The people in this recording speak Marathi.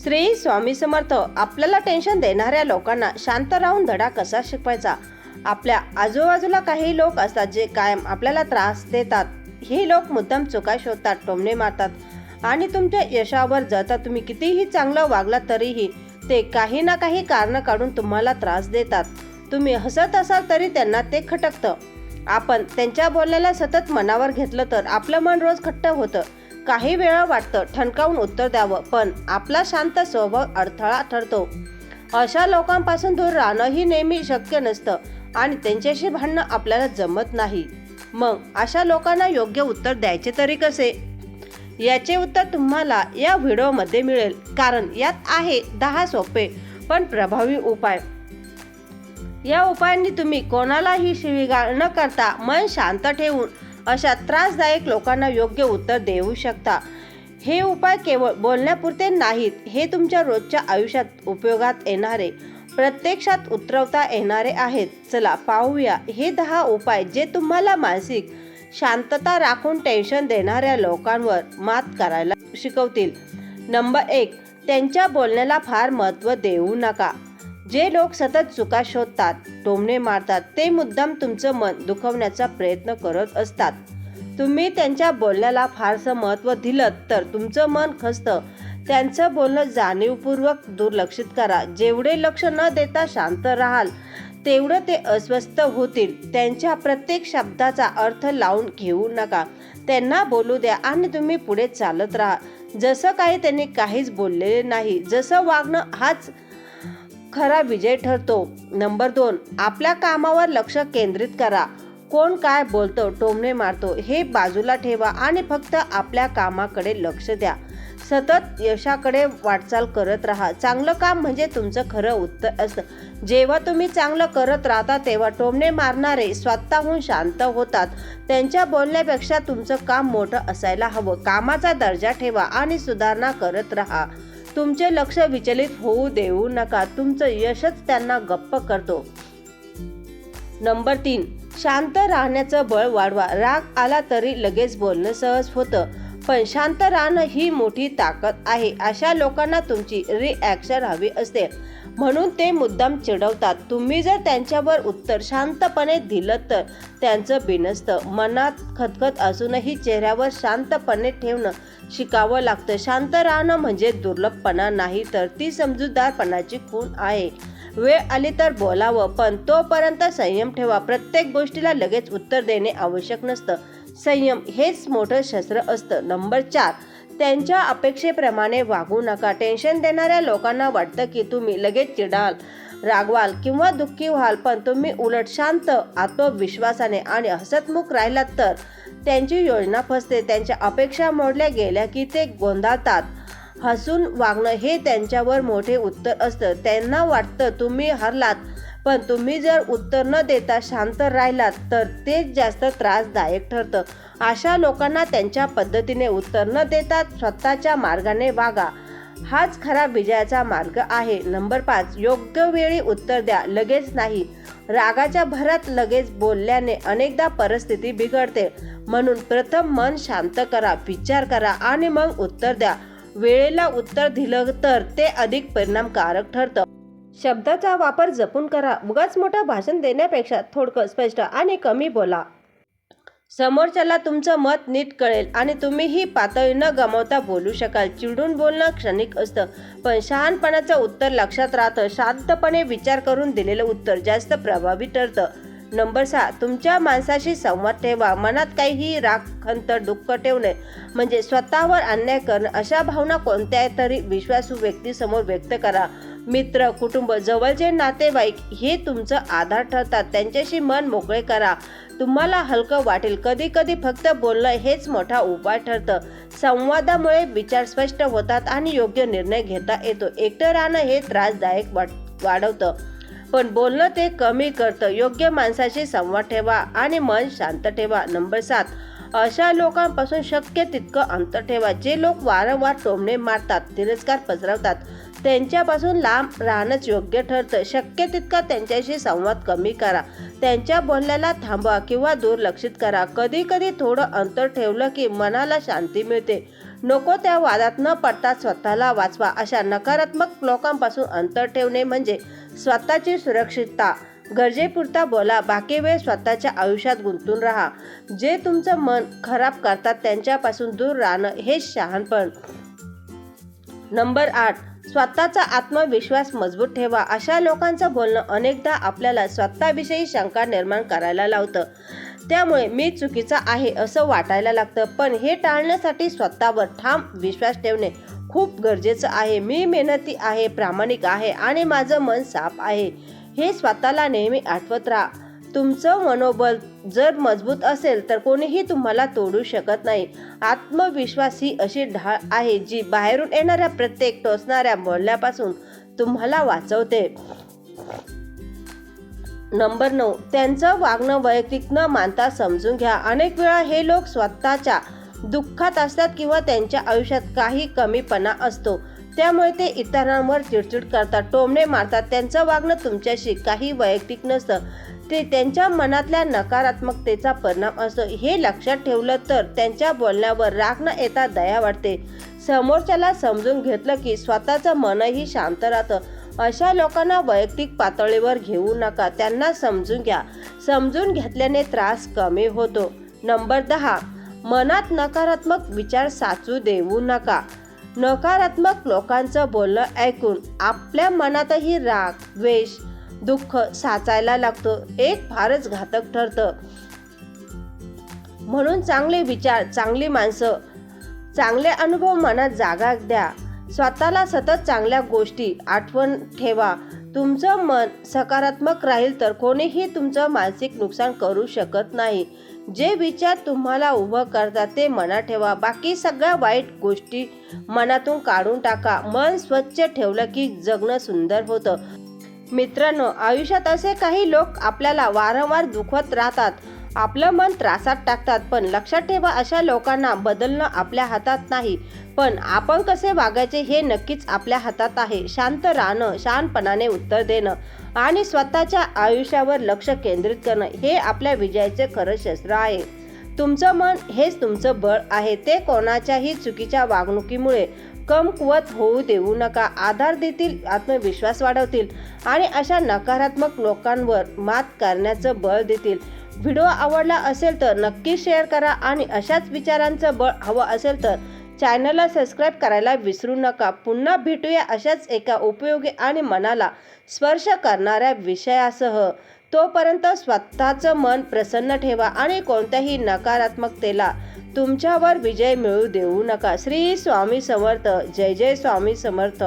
श्री स्वामी समर्थ. आपल्याला टेन्शन देणाऱ्या लोकांना शांत राहून धडा कसा शिकवायचा. आपल्या आजूबाजूला काही लोक असतात जे कायम आपल्याला त्रास देतात. हे लोक मुद्दाम चुका शोधतात, टोमणे मारतात आणि तुमच्या यशावर जळतात. तुम्ही कितीही चांगलं वागलात तरीही ते काही ना काही कारण काढून तुम्हाला त्रास देतात. तुम्ही हसत असाल तरी त्यांना ते खटकतं. आपण त्यांच्या बोलण्याला सतत मनावर घेतलं तर आपलं मन रोज खट्ट होतं. काही वेळा वाटतं ठणकावून उत्तर द्यावं, पण आपला शांत स्वभाव अडथळा ठरतो. अशा लोकांपासून दूर राहणं ही नेहमी शक्य नसतं आणि त्यांच्याशी भांडणं आपल्याला जमत नाही. मग अशा लोकांना योग्य उत्तर द्यायचे तरी कसे, याचे उत्तर तुम्हाला या व्हिडिओमध्ये मिळेल. कारण यात आहे 10 सोपे पण प्रभावी उपाय. या उपायांनी तुम्ही कोणालाही शिवीगाळ न करता मन शांत ठेवून अशा त्रासदायक लोकांना योग्य उत्तर देऊ शकता. हे उपाय केवळ बोलण्यापुरते नाहीत, हे तुमच्या रोजच्या आयुष्यात उपयोगात येणारे, प्रत्यक्षात उतरवता येणारे आहेत. चला पाहूया हे 10 उपाय जे तुम्हाला मानसिक शांतता राखून टेन्शन देणाऱ्या लोकांवर मात करायला शिकवतील. नंबर 1. त्यांच्या बोलण्याला फार महत्त्व देऊ नका. जे लोक सतत चुका शोधतात, टोमणे मारतात, ते मुद्दाम तुमचं मन दुखवण्याचा प्रयत्न करत असतात. तुम्ही त्यांच्या बोलण्याला फारसं महत्त्व दिलं तर तुमचं मन खचतं. त्यांचं बोलणं जाणीवपूर्वक दुर्लक्षित करा. जेवढे लक्ष न देता शांत राहाल तेवढं ते अस्वस्थ होतील. त्यांच्या प्रत्येक शब्दाचा अर्थ लावून घेऊ नका. त्यांना बोलू द्या आणि तुम्ही पुढे चालत राहा, जसं काही त्यांनी काहीच बोललेले नाही. जसं वागणं हाच खरा विजय ठरतो. नंबर 2. आपल्या कामावर लक्ष केंद्रित करा. कोण काय बोलतो, टोमणे मारतो हे बाजूला ठेवा आणि फक्त आपल्या कामाकडे लक्ष द्या. सतत यशाकडे वाटचाल करत राहा. चांगलं काम म्हणजे तुमचं खरं उत्तर असतं. जेव्हा तुम्ही चांगलं करत राहता तेव्हा टोमणे मारणारे स्वतःहून शांत होतात. त्यांच्या बोलण्यापेक्षा तुमचं काम मोठं असायला हवं. कामाचा दर्जा ठेवा आणि सुधारणा करत राहा. तुमचे लक्ष विचलित होऊ देऊ नका. तुमचं यशच त्यांना गप्प करतो. नंबर 3. शांत राहण्याचं बळ वाढवा. राग आला तरी लगेच बोलणं सहज होतं, पण शांत राहणं ही मोठी ताकद आहे. अशा लोकांना तुमची रिॲक्शन हवी असते म्हणून ते मुद्दाम चिडवतात. तुम्ही जर त्यांच्यावर उत्तर शांतपणे दिलं तर त्यांचं बिनसतं. मनात खतखत असूनही चेहऱ्यावर शांतपणे ठेवणं शिकावं लागतं. शांत राहणं म्हणजे दुर्लभपणा नाही, तर ती समजूतदारपणाची खूण आहे. वेळ आली तर बोलावं, पण तोपर्यंत संयम ठेवा. प्रत्येक गोष्टीला लगेच उत्तर देणे आवश्यक नसतं. संयम हेच मोठं शस्त्र असतं. नंबर 4. त्यांच्या अपेक्षेप्रमाणे वागू नका. टेन्शन देणाऱ्या लोकांना वाटतं की तुम्ही लगेच चिडाल, रागवाल किंवा दुःखी व्हाल, पण तुम्ही उलट शांत, आत्मविश्वासाने आणि हसतमुख राहिलात तर त्यांची योजना फसते. त्यांच्या अपेक्षा मोडल्या गेल्या की ते गोंधळतात. हसून वागणं हे त्यांच्यावर मोठे उत्तर असतं. त्यांना वाटतं तुम्ही हरलात, पण तुम्ही जर उत्तर न देता शांत राहिलात तर तेच जास्त त्रासदायक ठरतं. अशा लोकांना त्यांच्या पद्धतीने उत्तर न देता स्वतःच्या मार्गाने वागा. हाच खरा विजयाचा मार्ग आहे. नंबर 5. योग्य वेळी उत्तर द्या, लगेच नाही. रागाच्या भरात लगेच बोलल्याने अनेकदा परिस्थिती बिघडते. म्हणून प्रथम मन शांत करा, विचार करा आणि मग उत्तर द्या. वेळेला उत्तर दिलं तर ते अधिक परिणामकारक ठरतं. शब्दाचा वापर जपून करा. उगाच मोठं भाषण देण्यापेक्षा थोडकं, स्पष्ट आणि कमी बोला. समोरच्याला तुमचं मत नीट कळेल आणि तुम्हीही पातळी न गमावता बोलू शकाल. चिडून बोलणं क्षणिक असतं, पण शहाणपणाचं उत्तर लक्षात राहतं. शांतपणे विचार करून दिलेलं उत्तर जास्त प्रभावी ठरतं. नंबर 6. तुमच्या माणसाशी संवाद ठेवा. मनात काहीही राग, खंत, दुःख ठेवू नये, म्हणजे स्वतःवर अन्याय करणं. अशा भावना कोणत्या तरी विश्वासू व्यक्तीसमोर व्यक्त करा. मित्र, कुटुंब, जवळचे नातेवाईक हे तुमचं आधार ठरतात. त्यांच्याशी मन मोकळे करा. तुम्हाला हलकं वाटेल. कधी कधी फक्त बोलणं हेच मोठा उपाय ठरतं. संवादामुळे विचार स्पष्ट होतात आणि योग्य निर्णय घेता येतो. एकटं राहणं हे त्रासदायक वाढवतं, पण बोलणं ते कमी करतं. योग्य माणसाशी संवाद ठेवा आणि मन शांत ठेवा. नंबर 7. अशा लोकांपासून शक्य तितकं अंतर ठेवा. जे लोक वारंवार टोमणे मारतात, तिरस्कार पसरवतात, त्यांच्यापासून लांब राहणंच योग्य ठरतं. शक्य तितका त्यांच्याशी संवाद कमी करा. त्यांच्या बोलण्याला थांबवा किंवा दुर्लक्षित करा. कधी कधी थोडं अंतर ठेवलं की मनाला शांती मिळते. नको त्या वादात न पडता स्वतःला वाचवा. अशा नकारात्मक लोकांपासून अंतर ठेवणे म्हणजे स्वतःची सुरक्षितता. गरजेपुरता बोला, बाकी वेळ स्वतःच्या आयुष्यात गुंतून राहा. जे तुमचं मन खराब करतात त्यांच्यापासून दूर राहणं हे शहाणपण. नंबर 8, स्वतःचा आत्मविश्वास मजबूत ठेवा. अशा लोकांचं बोलणं अनेकदा आपल्याला स्वतःविषयी शंका निर्माण करायला लावतं. त्यामुळे मी चुकीचा आहे असं वाटायला लागतं. पण हे टाळण्यासाठी स्वतःवर ठाम विश्वास ठेवणे खूप गरजेचं आहे. मी मेहनती आहे, प्रामाणिक आहे आणि माझं मन साफ आहे हे स्वतःला नेहमी आठवत राहा. तुमचं मनोबल जर मजबूत असेल तर कोणीही तुम्हाला तोडू शकत नाही. आत्मविश्वास ही अशी ढाल आहे जी बाहेरून येणाऱ्या प्रत्येक टोचणाऱ्या बोलण्यापासून तुम्हाला वाचवते. नंबर 9, त्यांचं वागणं वैयक्तिक न मानता समजून घ्या. अनेक वेळा हे लोक स्वतःच्या दुःखात असतात किंवा त्यांच्या आयुष्यात काही कमीपणा असतो. त्यामुळे ते इतरांवर चिडचिड करतात, टोमणे मारतात. त्यांचं वागणं तुमच्याशी काही वैयक्तिक नसतं, ते त्यांच्या मनातल्या नकारात्मकतेचा परिणाम असतो. हे लक्षात ठेवलं तर त्यांच्या बोलण्यावर राग न येता दया वाटते. समोरच्याला समजून घेतलं की स्वतःचं मनही शांत राहतं. अशा लोकांना वैयक्तिक पातळीवर घेऊ नका, त्यांना समजून घ्या. समजून घेतल्याने त्रास कमी होतो. नंबर 10, मनात नकारात्मक विचार साचू देऊ नका. नकारात्मक लोकांचं बोलणं ऐकून आपल्या मनातही राग, द्वेष, दुःख साचायला लागतो. एक फारच घातक ठरतं. म्हणून चांगले विचार, चांगली माणसं, चांगले अनुभव मनात जागा द्या. स्वतःला सतत चांगल्या गोष्टी आठवण ठेवा. तुमचं मन सकारात्मक राहील तर कोणीही तुमचं मानसिक नुकसान करू शकत नाही. जे विचार तुम्हाला उभं करतात ते मनात ठेवा. बाकी सगळ्या वाईट गोष्टी मनातून काढून टाका. मन स्वच्छ ठेवलं की जगणं सुंदर होतं. मित्रांनो, आयुष्यात असे काही लोक आपल्याला वारंवार दुखवत राहतात, आपलं मन त्रासात टाकतात. पण लक्षात ठेवा, अशा लोकांना बदलणं आपल्या हातात नाही, पण आपण कसे वागायचे हे नक्कीच आपल्या हातात आहे. शांत राहणं, शहाणपणाने उत्तर देणं आणि स्वतःच्या आयुष्यावर लक्ष केंद्रित करणं हे आपल्या विजयाचे खरं शस्त्र आहे. तुमचं मन हेच तुमचं बळ आहे. ते कोणाच्याही चुकीच्या वागणुकीमुळे कमकुवत होऊ देऊ नका. आधार देतील, आत्मविश्वास वाढवतील आणि अशा नकारात्मक लोकांवर मात करण्याचं बळ देतील. व्हिडिओ आवडला असेल तर नक्की शेअर करा आणि अशाच विचारांचं बळ हवं असेल तर चॅनलला सबस्क्राईब करायला विसरू नका. पुन्हा भेटूया अशाच एका उपयोगी आणि मनाला स्पर्श करणाऱ्या विषयासह. तोपर्यंत स्वतःचं मन प्रसन्न ठेवा आणि कोणत्याही नकारात्मकतेला तुमच्यावर विजय मिळू देऊ नका. श्री स्वामी समर्थ. जय जय स्वामी समर्थ.